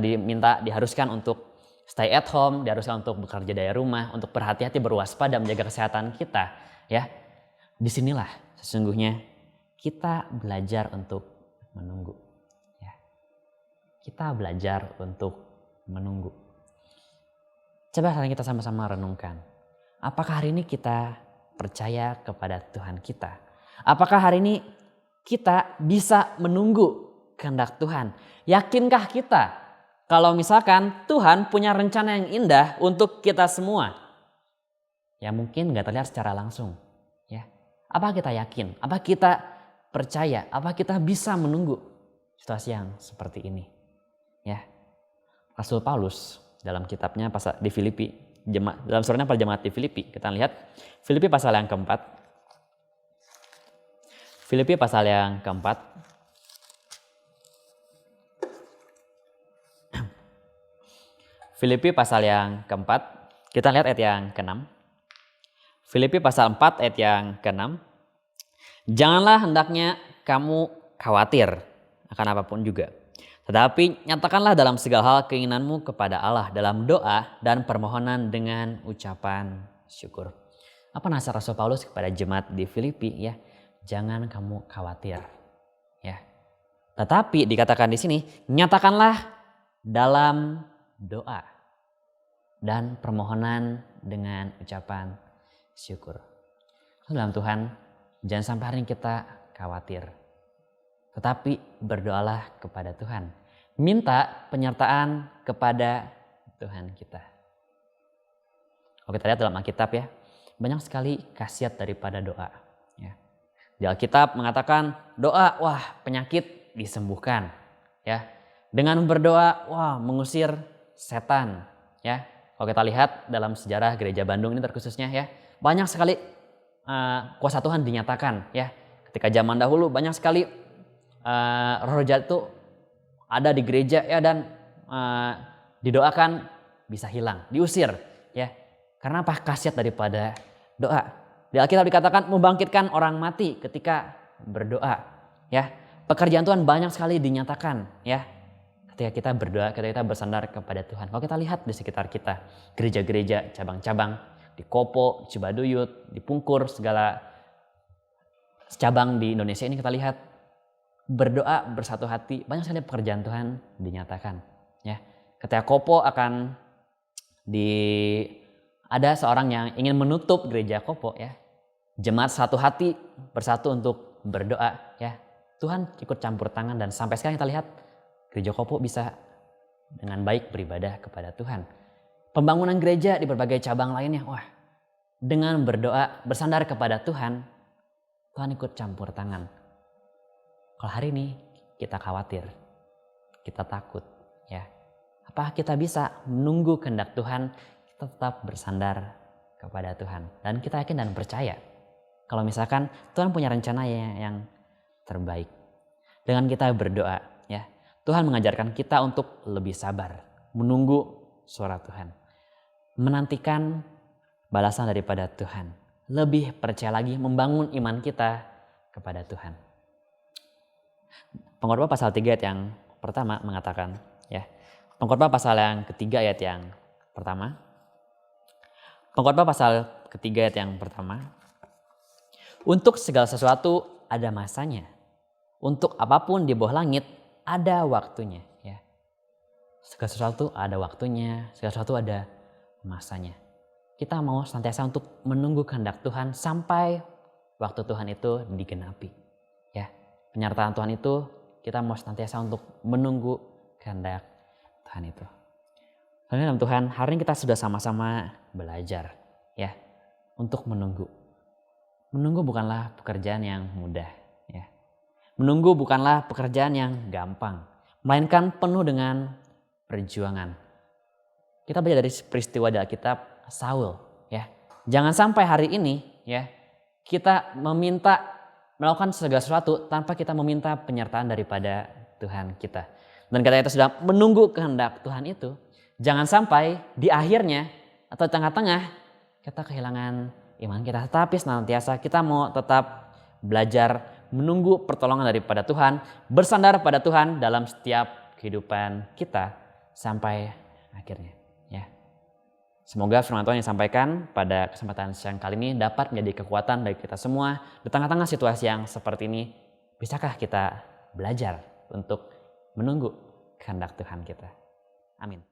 diharuskan untuk stay at home, diharuskan untuk bekerja dari rumah, untuk berhati-hati, berwaspada, menjaga kesehatan kita ya. Disinilah sesungguhnya kita belajar untuk menunggu ya. Kita belajar untuk menunggu. Coba sekarang kita sama-sama renungkan. Apakah hari ini kita percaya kepada Tuhan kita? Apakah hari ini kita bisa menunggu kehendak Tuhan? Yakinkah kita kalau misalkan Tuhan punya rencana yang indah untuk kita semua? Ya mungkin gak terlihat secara langsung. Ya. Apa kita yakin? Apa kita percaya? Apa kita bisa menunggu situasi yang seperti ini? Ya. Rasul Paulus dalam kitabnya di Filipi, dalam suratnya pada jemaat di Filipi, kita lihat Filipi pasal yang keempat. Filipi pasal yang keempat. Filipi pasal yang keempat, kita lihat ayat yang ke-6. Filipi pasal 4 ayat yang ke-6. Janganlah hendaknya kamu khawatir akan apapun juga. Tetapi nyatakanlah dalam segala hal keinginanmu kepada Allah dalam doa dan permohonan dengan ucapan syukur. Apa nasihat Rasul Paulus kepada jemaat di Filipi ya? Jangan kamu khawatir ya. Tetapi dikatakan di sini nyatakanlah dalam doa dan permohonan dengan ucapan syukur. Dalam Tuhan, jangan sampai hari ini kita khawatir. Tetapi berdoalah kepada Tuhan. Minta penyertaan kepada Tuhan kita. Kalau kita lihat dalam Alkitab ya, banyak sekali khasiat daripada doa. Ya. Di Alkitab mengatakan doa, wah penyakit disembuhkan. Ya. Dengan berdoa, wah mengusir setan. Ya. Kalau kita lihat dalam sejarah gereja Bandung ini terkhususnya ya, banyak sekali kuasa Tuhan dinyatakan. Ya. Ketika zaman dahulu banyak sekali roh jahat itu ada di gereja ya, dan didoakan bisa hilang, diusir ya. Karena apa? Khasiat daripada doa. Di Alkitab dikatakan membangkitkan orang mati ketika berdoa ya. Pekerjaan Tuhan banyak sekali dinyatakan ya. Ketika kita berdoa, ketika kita bersandar kepada Tuhan. Kalau kita lihat di sekitar kita, gereja-gereja, cabang-cabang di Kopo, Cibaduyut, di Pungkur, segala cabang di Indonesia ini kita lihat berdoa bersatu hati, banyak sekali pekerjaan Tuhan dinyatakan ya. Ketika Kopo akan ada seorang yang ingin menutup gereja Kopo ya. Jemaat satu hati bersatu untuk berdoa ya. Tuhan ikut campur tangan dan sampai sekarang kita lihat gereja Kopo bisa dengan baik beribadah kepada Tuhan. Pembangunan gereja di berbagai cabang lainnya, wah dengan berdoa bersandar kepada Tuhan, Tuhan ikut campur tangan. Kalau hari ini kita khawatir, kita takut ya. Apa kita bisa menunggu kehendak Tuhan? Kita tetap bersandar kepada Tuhan. Dan kita yakin dan percaya kalau misalkan Tuhan punya rencana yang terbaik. Dengan kita berdoa ya, Tuhan mengajarkan kita untuk lebih sabar, menunggu suara Tuhan, menantikan balasan daripada Tuhan, lebih percaya lagi membangun iman kita kepada Tuhan. Pengkhotbah pasal 3 ayat yang pertama mengatakan ya. Pengkhotbah pasal yang ketiga ayat yang pertama. Pengkhotbah pasal ketiga ayat yang pertama. Untuk segala sesuatu ada masanya. Untuk apapun di bawah langit ada waktunya ya. Segala sesuatu ada waktunya, segala sesuatu ada masanya. Kita mau senantiasa untuk menunggu kehendak Tuhan sampai waktu Tuhan itu digenapi. Ya. Penyertaan Tuhan itu kita mau senantiasa untuk menunggu kehendak Tuhan itu. Karena dalam Tuhan, hari ini kita sudah sama-sama belajar ya untuk menunggu. Menunggu bukanlah pekerjaan yang mudah ya. Menunggu bukanlah pekerjaan yang gampang, melainkan penuh dengan perjuangan. Kita belajar dari peristiwa di Alkitab Saul ya. Jangan sampai hari ini ya kita melakukan segala sesuatu tanpa kita meminta penyertaan daripada Tuhan kita. Dan ketika kita sudah menunggu kehendak Tuhan itu, jangan sampai di akhirnya atau tengah-tengah kita kehilangan iman kita. Tetapi senantiasa kita mau tetap belajar menunggu pertolongan daripada Tuhan, bersandar pada Tuhan dalam setiap kehidupan kita sampai akhirnya. Ya. Semoga firman Tuhan yang disampaikan pada kesempatan siang kali ini dapat menjadi kekuatan bagi kita semua di tengah-tengah situasi yang seperti ini. Bisakah kita belajar untuk menunggu kehendak Tuhan kita? Amin.